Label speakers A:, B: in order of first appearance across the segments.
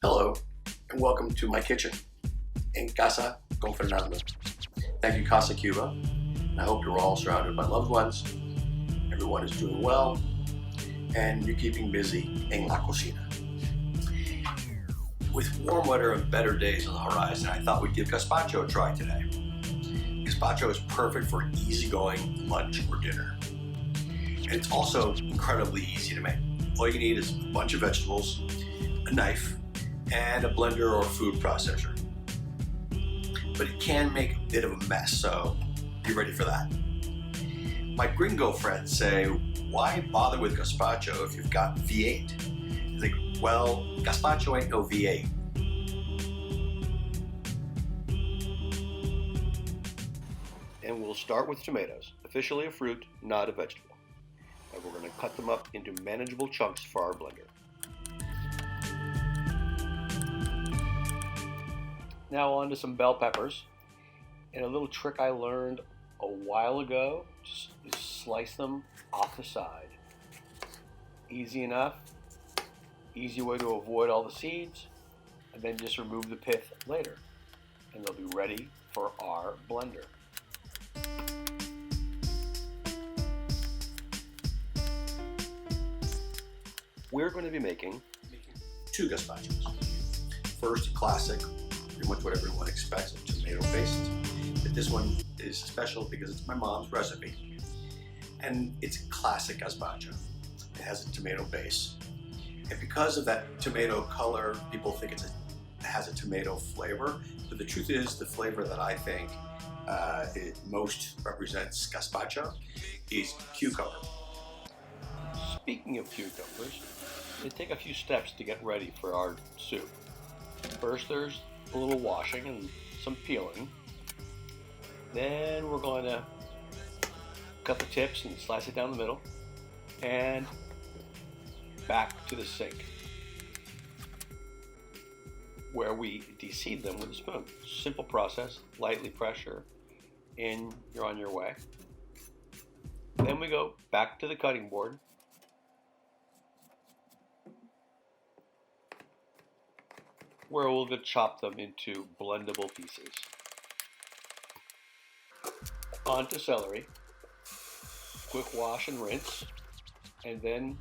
A: Hello, and welcome to my kitchen, En Casa con Fernando. Thank you, Casa Cuba. I hope you're all surrounded by loved ones, everyone is doing well, and you're keeping busy en la cocina. With warm weather and better days on the horizon, I thought we'd give gazpacho a try today. Gazpacho is perfect for easygoing lunch or dinner. And it's also incredibly easy to make. All you need is a bunch of vegetables, a knife, and a blender or food processor. But it can make a bit of a mess, so be ready for that. My gringo friends say, why bother with gazpacho if you've got V8? Like, well, gazpacho ain't no V8. And we'll start with tomatoes, officially a fruit, not a vegetable. And we're going to cut them up into manageable chunks for our blender. Now on to some bell peppers. And a little trick I learned a while ago, just slice them off the side. Easy enough, easy way to avoid all the seeds, and then just remove the pith later. And they'll be ready for our blender. We're going to be making two gazpachos. First, classic, pretty much what everyone expects, a tomato-based. But this one is special because it's my mom's recipe. And it's classic gazpacho. It has a tomato base. And because of that tomato color, people think it has a tomato flavor. But the truth is, the flavor that I think it most represents gazpacho is cucumber. Speaking of cucumbers, we take a few steps to get ready for our soup. First, there's a little washing and some peeling. Then we're going to cut the tips and slice it down the middle. And back to the sink, where we de-seed them with a spoon. Simple process, lightly pressure, and you're on your way. Then we go back to the cutting board. Where we'll chop them into blendable pieces. On to celery. Quick wash and rinse, and then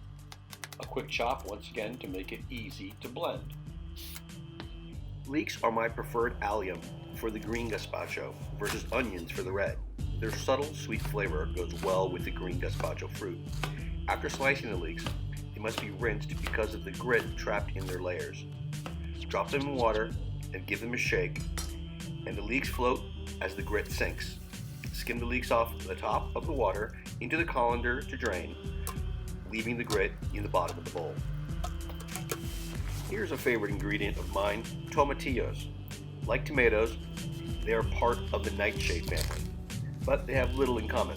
A: a quick chop once again to make it easy to blend. Leeks are my preferred allium for the green gazpacho versus onions for the red. Their subtle sweet flavor goes well with the green gazpacho fruit. After slicing the leeks, they must be rinsed because of the grit trapped in their layers. Drop them in water and give them a shake, and the leeks float as the grit sinks. Skim the leeks off the top of the water into the colander to drain, leaving the grit in the bottom of the bowl. Here's a favorite ingredient of mine, tomatillos. Like tomatoes, they are part of the nightshade family, but they have little in common,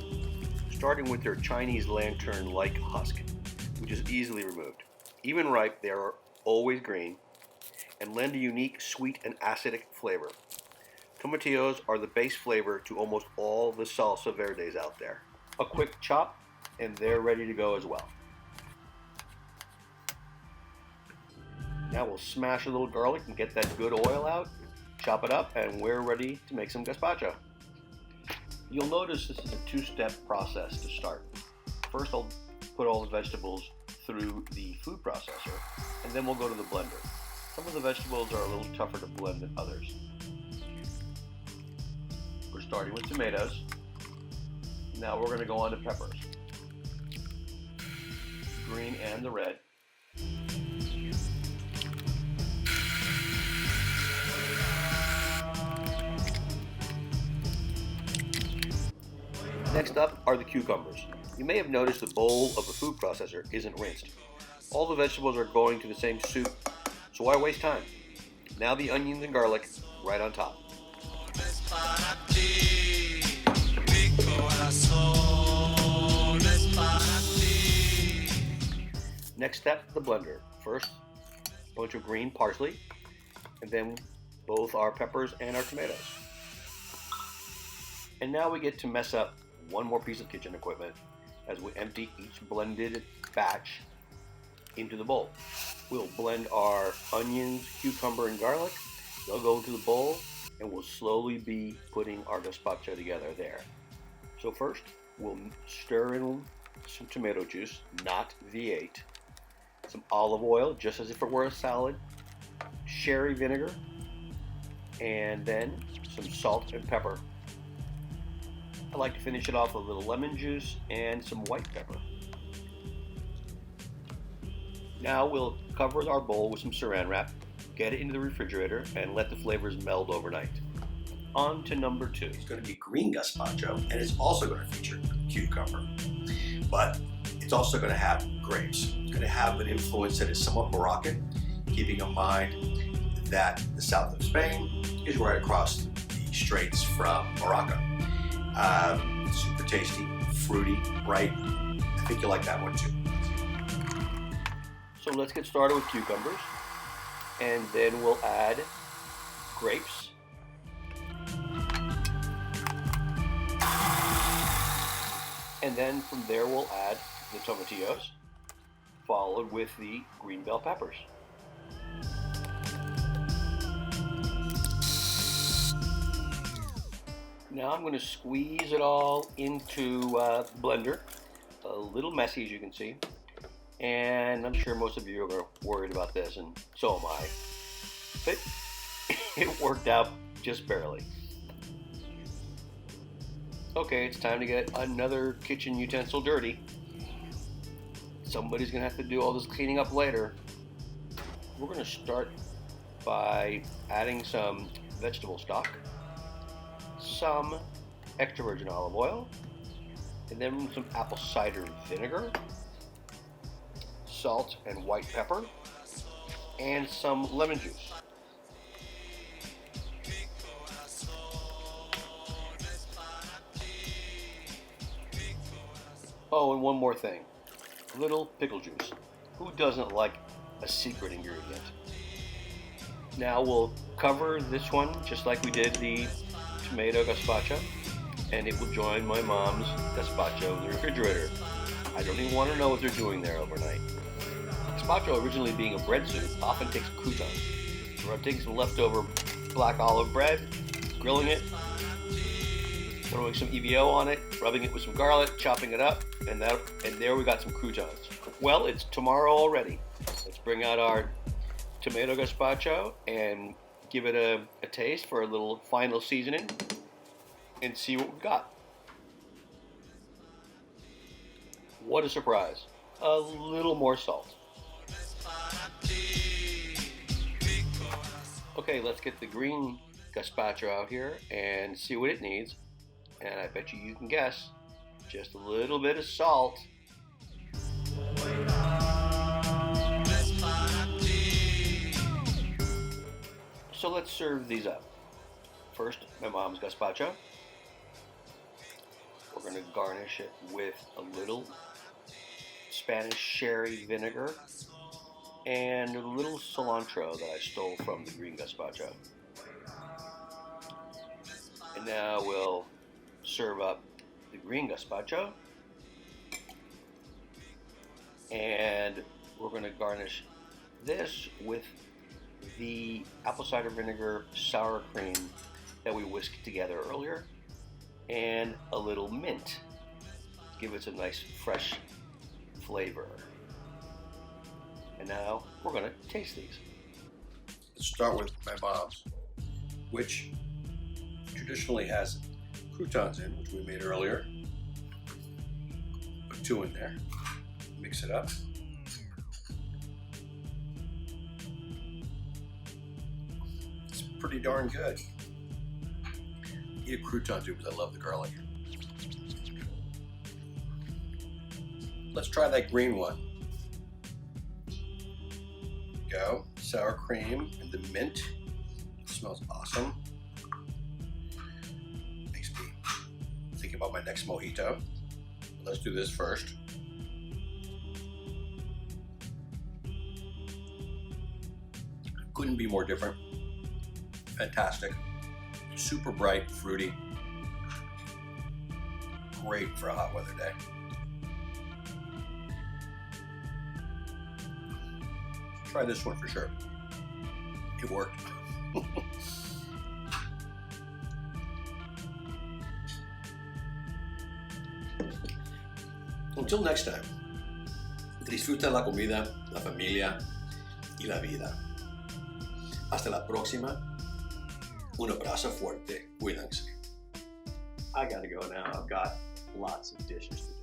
A: starting with their Chinese lantern-like husk, which is easily removed. Even ripe, they are always green and lend a unique sweet and acidic flavor. Tomatillos are the base flavor to almost all the salsa verdes out there. A quick chop, and they're ready to go as well. Now we'll smash a little garlic and get that good oil out, chop it up, and we're ready to make some gazpacho. You'll notice this is a two-step process to start. First, I'll put all the vegetables through the food processor, and then we'll go to the blender. Some of the vegetables are a little tougher to blend than others. We're starting with tomatoes. Now we're going to go on to peppers. Green and the red. Next up are the cucumbers. You may have noticed the bowl of the food processor isn't rinsed. All the vegetables are going to the same soup, so why waste time? Now the onions and garlic right on top. Next step, the blender. First, a bunch of green parsley, and then both our peppers and our tomatoes. And now we get to mess up one more piece of kitchen equipment as we empty each blended batch
B: into the bowl. We'll blend our onions, cucumber, and garlic. They'll go into the bowl, and we'll slowly be putting our gazpacho together there. So first, we'll stir in some tomato juice, not V8, some olive oil, just as if it were a salad, sherry vinegar, and then some salt and pepper. I like to finish it off with a little lemon juice and some white pepper. Now we'll cover our bowl with some saran wrap, get it into the refrigerator, and let the flavors meld overnight. On to number 2.
A: It's going to be green gazpacho, and it's also going to feature cucumber. But it's also going to have grapes. It's going to have an influence that is somewhat Moroccan, keeping in mind that the south of Spain is right across the straits from Morocco. Super tasty, fruity, bright. I think you'll like that one too.
B: So let's get started with cucumbers, and then we'll add grapes, and then from there we'll add the tomatillos, followed with the green bell peppers. Now I'm going to squeeze it all into the blender, a little messy as you can see, and I'm sure most of you are worried about this, and so am I, but it worked out just barely. Okay, it's time to get another kitchen utensil dirty. Somebody's going to have to do all this cleaning up later. We're going to start by adding some vegetable stock, some extra virgin olive oil, and then some apple cider vinegar, salt and white pepper, and some lemon juice. Oh, and one more thing, a little pickle juice. Who doesn't like a secret ingredient? Now we'll cover this one just like we did the tomato gazpacho, and it will join my mom's gazpacho in the refrigerator. I don't even want to know what they're doing there overnight. Gazpacho, originally being a bread soup, often takes croutons. So I'm taking some leftover black olive bread, grilling it, throwing some EVO on it, rubbing it with some garlic, chopping it up, and there we got some croutons. Well, it's tomorrow already. Let's bring out our tomato gazpacho and give it a taste for a little final seasoning and see what we've got. What a surprise. A little more salt. Okay, let's get the green gazpacho out here and see what it needs. And I bet you can guess, just a little bit of salt. So let's serve these up. First, my mom's gazpacho. We're going to garnish it with a little Spanish sherry vinegar and a little cilantro that I stole from the green gazpacho. And now we'll serve up the green gazpacho, and we're going to garnish this with the apple cider vinegar sour cream that we whisked together earlier, and a little mint. Give it some nice fresh flavor. And now we're going to taste these.
A: Let's start with my mom's, which traditionally has croutons in, which we made earlier. Put 2 in there. Mix it up. It's pretty darn good. Eat a crouton too because I love the garlic. Let's try that green one. Go. Sour cream and the mint. It smells awesome. Makes me think about my next mojito. Let's do this first. Couldn't be more different. Fantastic. Super bright, fruity. Great for a hot weather day. try this one for sure. It worked. Until next time, disfruta la comida, la familia y la vida. Hasta la próxima. Un abrazo fuerte. Cuídense.
B: I gotta go now. I've got lots of dishes to